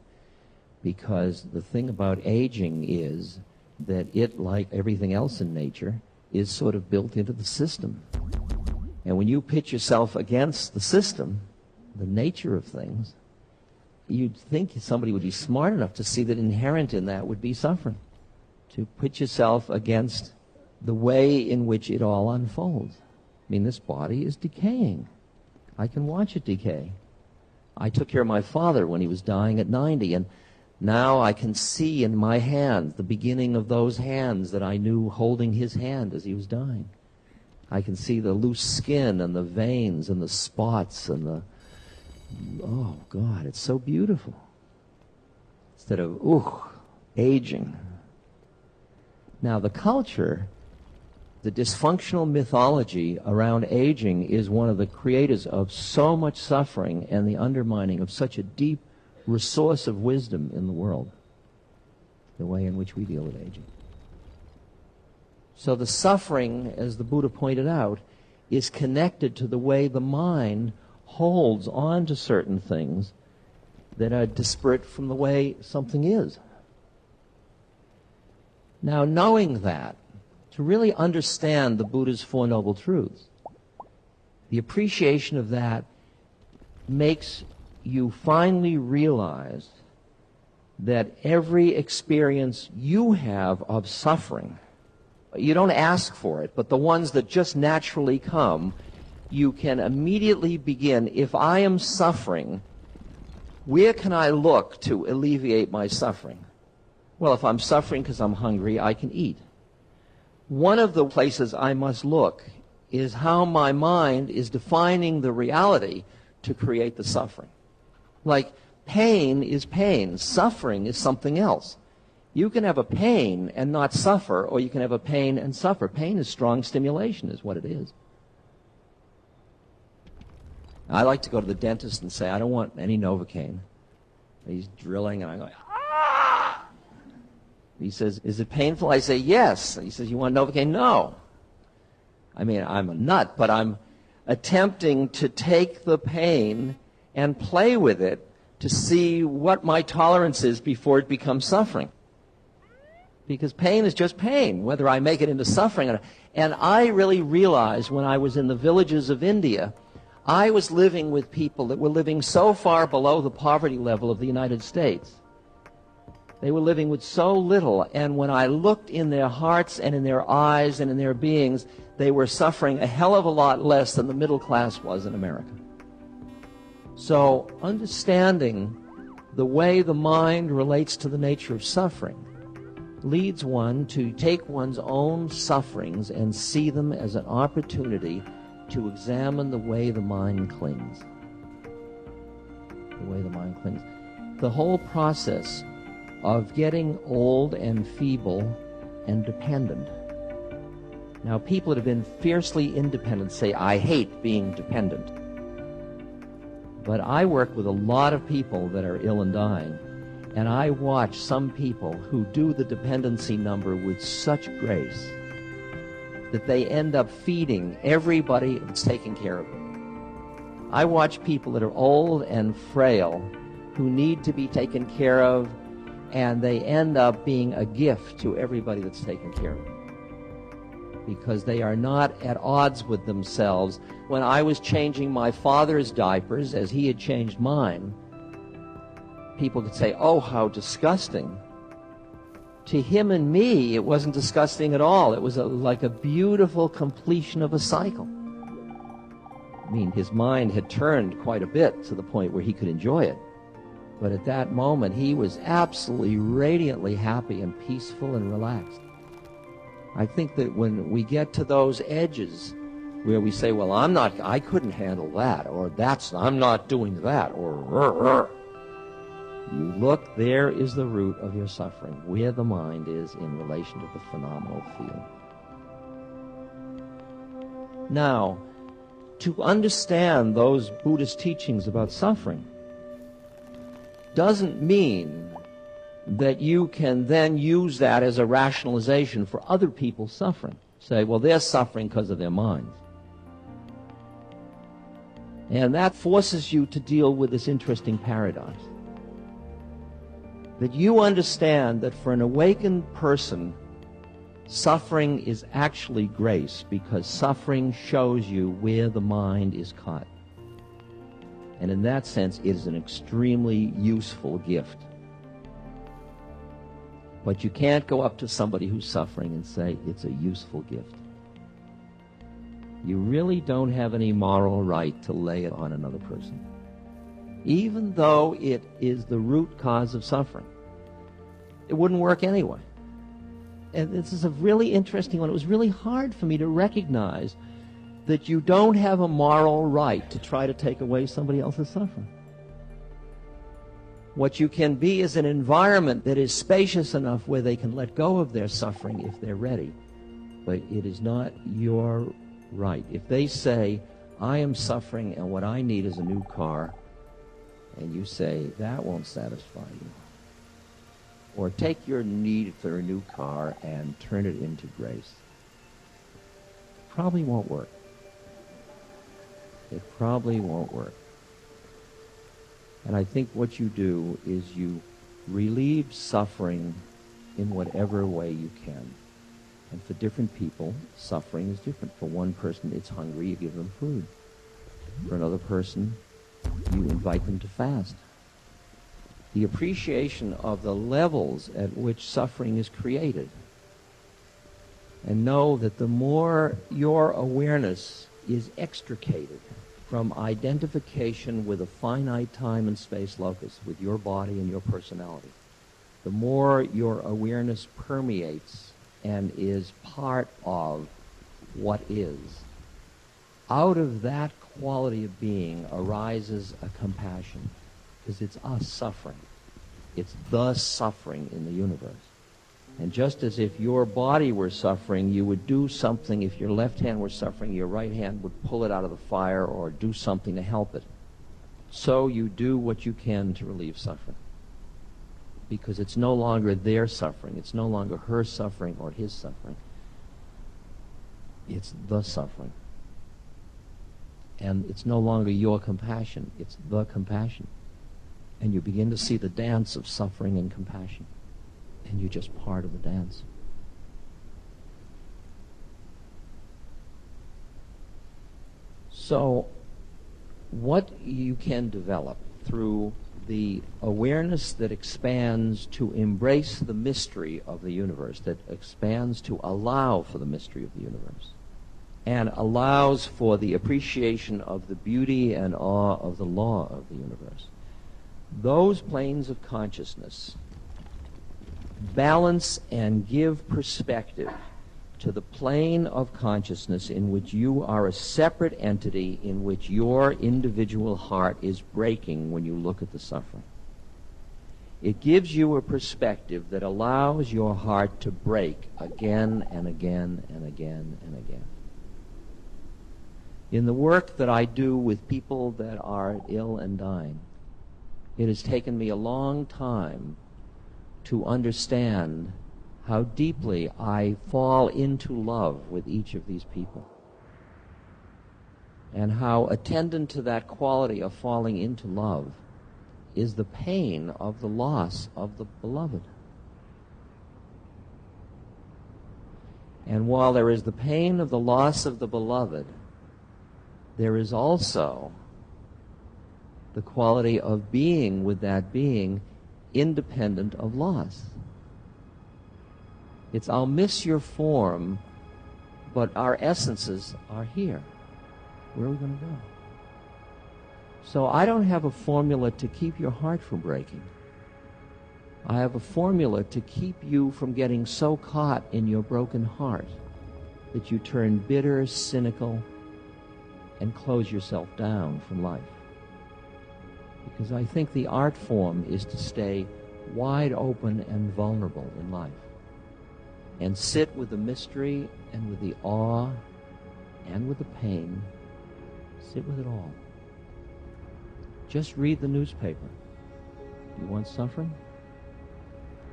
because the thing about aging is that it, like everything else in nature, is sort of built into the system. And when you pitch yourself against the system, the nature of things, you'd think somebody would be smart enough to see that inherent in that would be suffering. To put yourself against the way in which it all unfolds. I mean, this body is decaying. I can watch it decay. I took care of my father when he was dying at 90, and now I can see in my hands the beginning of those hands that I knew holding his hand as he was dying. I can see the loose skin and the veins and the spots and the... Oh, God, it's so beautiful. Instead of, aging. Now, the culture, the dysfunctional mythology around aging is one of the creators of so much suffering and the undermining of such a deep resource of wisdom in the world, the way in which we deal with aging. So the suffering, as the Buddha pointed out, is connected to the way the mind holds on to certain things that are disparate from the way something is. Now, knowing that, to really understand the Buddha's Four Noble Truths, the appreciation of that makes you finally realize that every experience you have of suffering, you don't ask for it, but the ones that just naturally come, you can immediately begin, if I am suffering, where can I look to alleviate my suffering? Well, if I'm suffering because I'm hungry, I can eat. One of the places I must look is how my mind is defining the reality to create the suffering. Like, pain is pain. Suffering is something else. You can have a pain and not suffer, or you can have a pain and suffer. Pain is strong stimulation, is what it is. I like to go to the dentist and say, I don't want any Novocaine. He's drilling, and I'm going, ah! He says, is it painful? I say, yes. He says, you want Novocaine? No. I mean, I'm a nut, but I'm attempting to take the pain and play with it to see what my tolerance is before it becomes suffering. Because pain is just pain, whether I make it into suffering or not. And I really realized when I was in the villages of India, I was living with people that were living so far below the poverty level of the United States. They were living with so little, and when I looked in their hearts and in their eyes and in their beings, they were suffering a hell of a lot less than the middle class was in America. So understanding the way the mind relates to the nature of suffering leads one to take one's own sufferings and see them as an opportunity to examine the way the mind clings. The way the mind clings. The whole process of getting old and feeble and dependent. Now, people that have been fiercely independent say, I hate being dependent. But I work with a lot of people that are ill and dying, and I watch some people who do the dependency number with such grace that they end up feeding everybody that's taking care of them. I watch people that are old and frail who need to be taken care of, and they end up being a gift to everybody that's taken care of them, because they are not at odds with themselves. When I was changing my father's diapers, as he had changed mine, people could say, "Oh, how disgusting." To him and me, it wasn't disgusting at all. It was like a beautiful completion of a cycle. I mean, his mind had turned quite a bit to the point where he could enjoy it. But at that moment, he was absolutely radiantly happy and peaceful and relaxed. I think that when we get to those edges where we say, well, I couldn't handle that, or I'm not doing that, or you look, there is the root of your suffering, where the mind is in relation to the phenomenal field. Now, to understand those Buddhist teachings about suffering doesn't mean that you can then use that as a rationalization for other people's suffering. Say, well, they're suffering because of their minds. And that forces you to deal with this interesting paradox. That you understand that for an awakened person, suffering is actually grace, because suffering shows you where the mind is caught. And in that sense, it is an extremely useful gift. But you can't go up to somebody who's suffering and say, it's a useful gift. You really don't have any moral right to lay it on another person, even though it is the root cause of suffering. It wouldn't work anyway. And this is a really interesting one. It was really hard for me to recognize that you don't have a moral right to try to take away somebody else's suffering. What you can be is an environment that is spacious enough where they can let go of their suffering if they're ready. But it is not your right. If they say, I am suffering and what I need is a new car, and you say, that won't satisfy you. Or take your need for a new car and turn it into grace. Probably won't work. It probably won't work. And I think what you do is you relieve suffering in whatever way you can. And for different people, suffering is different. For one person, it's hungry, you give them food. For another person, you invite them to fast. The appreciation of the levels at which suffering is created. And know that the more your awareness is extricated from identification with a finite time and space locus, with your body and your personality, the more your awareness permeates and is part of what is. Out of that quality of being arises a compassion, because it's us suffering. It's the suffering in the universe. And just as if your body were suffering, you would do something. If your left hand were suffering, your right hand would pull it out of the fire or do something to help it. So you do what you can to relieve suffering. Because it's no longer their suffering. It's no longer her suffering or his suffering. It's the suffering. And it's no longer your compassion. It's the compassion. And you begin to see the dance of suffering and compassion. And you're just part of the dance. So, what you can develop through the awareness that expands to embrace the mystery of the universe, that expands to allow for the mystery of the universe, and allows for the appreciation of the beauty and awe of the law of the universe. Those planes of consciousness balance and give perspective to the plane of consciousness in which you are a separate entity, in which your individual heart is breaking when you look at the suffering. It gives you a perspective that allows your heart to break again and again and again and again. In the work that I do with people that are ill and dying, it has taken me a long time to understand how deeply I fall into love with each of these people, and how attendant to that quality of falling into love is the pain of the loss of the beloved. And while there is the pain of the loss of the beloved, there is also the quality of being with that being independent of loss. It's, I'll miss your form, but our essences are here. Where are we going to go? So I don't have a formula to keep your heart from breaking. I have a formula to keep you from getting so caught in your broken heart that you turn bitter, cynical, and close yourself down from life. Because I think the art form is to stay wide open and vulnerable in life, and sit with the mystery and with the awe and with the pain. Sit with it all. Just read the newspaper. You want suffering?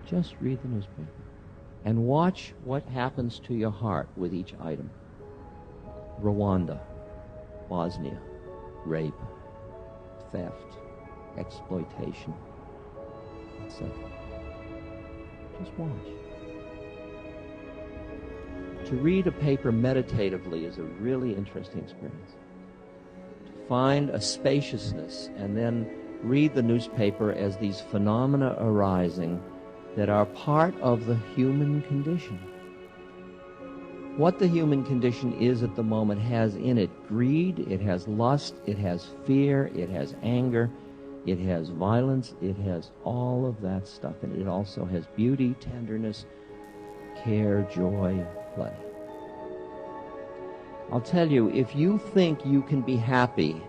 Just read the newspaper and watch what happens to your heart with each item. Rwanda, Bosnia, rape, theft, exploitation, etc. Just watch. To read a paper meditatively is a really interesting experience. To find a spaciousness and then read the newspaper as these phenomena arising that are part of the human condition. What the human condition is at the moment has in it greed, it has lust, it has fear, it has anger, it has violence, it has all of that stuff, and it also has beauty, tenderness, care, joy, play. I'll tell you, if you think you can be happy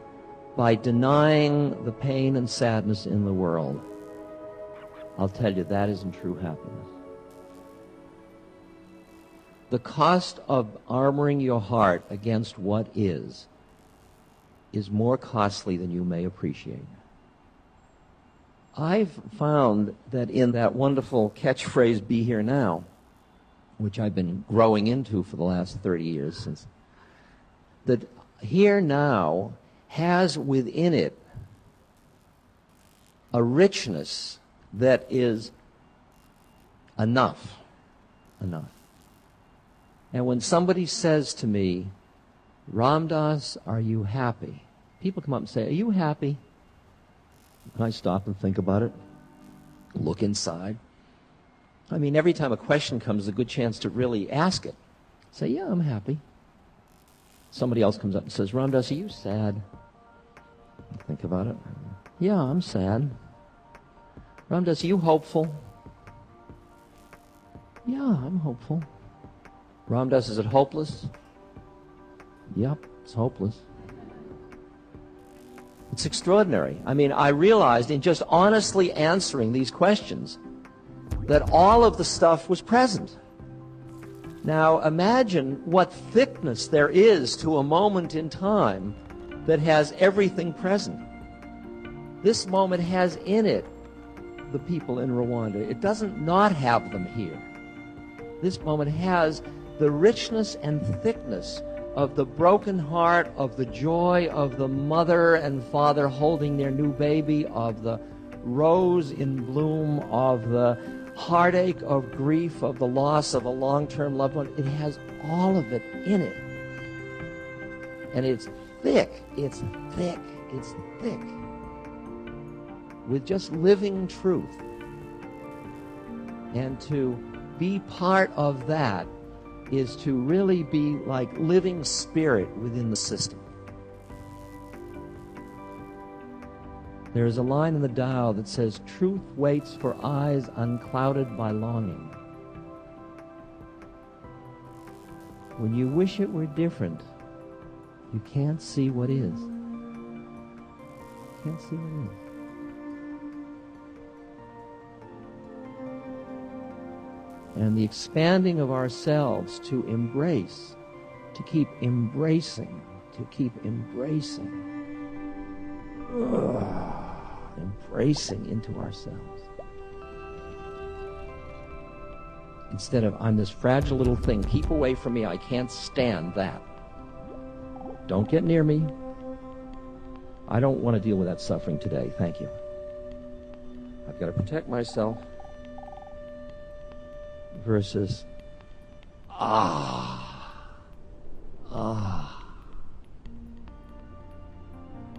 by denying the pain and sadness in the world, I'll tell you that isn't true happiness. The cost of armoring your heart against what is more costly than you may appreciate. I've found that in that wonderful catchphrase, "Be here now," which I've been growing into for the last 30 years, since that here now has within it a richness that is enough. And when somebody says to me, "Ram Dass, are you happy?" People come up and say, "Are you happy?" And I stop and think about it, look inside. I mean, every time a question comes, a good chance to really ask it. Say, "Yeah, I'm happy." Somebody else comes up and says, "Ram Dass, are you sad?" Think about it. "Yeah, I'm sad." "Ram Dass, are you hopeful?" "Yeah, I'm hopeful." "Ram Dass, is it hopeless?" "Yep, it's hopeless." It's extraordinary. I mean, I realized in just honestly answering these questions that all of the stuff was present. Now imagine what thickness there is to a moment in time that has everything present. This moment has in it the people in Rwanda. It doesn't not have them here. This moment has the richness and thickness of the broken heart, of the joy of the mother and father holding their new baby, of the rose in bloom, of the heartache of grief, of the loss of a long-term loved one. It has all of it in it. And it's thick, it's thick, it's thick with just living truth. And to be part of that is to really be like living spirit within the system. There is a line in the Tao that says, "Truth waits for eyes unclouded by longing." When you wish it were different, you can't see what is. You can't see what is. And the expanding of ourselves to embrace, to keep embracing, embracing into ourselves. Instead of, "I'm this fragile little thing, keep away from me, I can't stand that. Don't get near me. I don't want to deal with that suffering today, thank you." I've got to protect myself, versus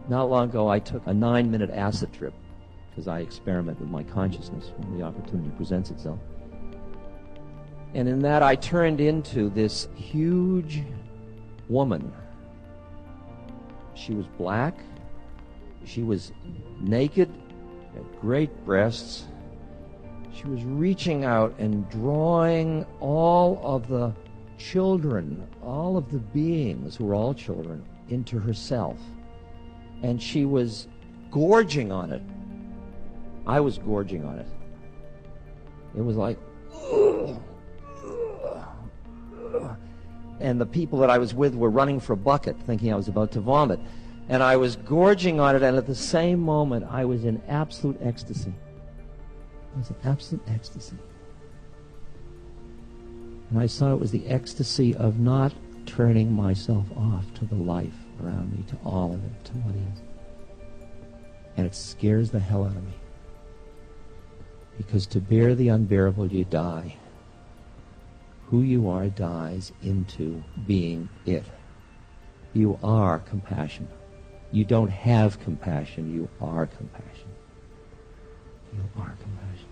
Not long ago, I took a 9-minute acid trip because I experiment with my consciousness when the opportunity presents itself. And in that, I turned into this huge woman. She was black. She was naked, had great breasts. She was reaching out and drawing all of the children, all of the beings who were all children, into herself. And she was gorging on it. I was gorging on it. It was like, ugh, ugh, ugh. And the people that I was with were running for a bucket, thinking I was about to vomit. And I was gorging on it, and at the same moment, I was in absolute ecstasy. It was an absolute ecstasy. And I saw it was the ecstasy of not turning myself off to the life around me, to all of it, to what is. And it scares the hell out of me. Because to bear the unbearable, you die. Who you are dies into being it. You are compassion. You don't have compassion, you are compassion. You are compassion.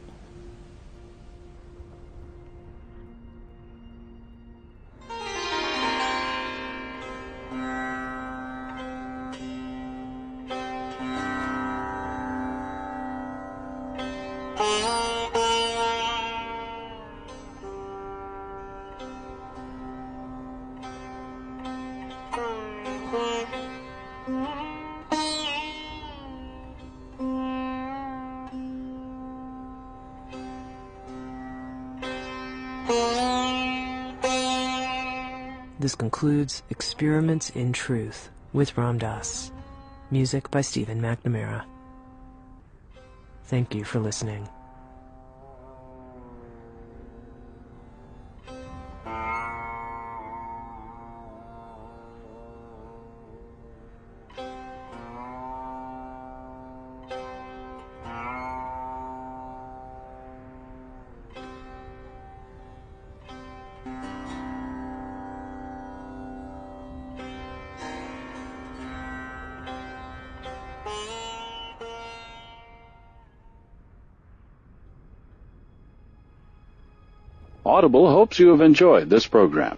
This concludes Experiments in Truth with Ram Dass. Music by Stephen McNamara. Thank you for listening. Audible hopes you have enjoyed this program.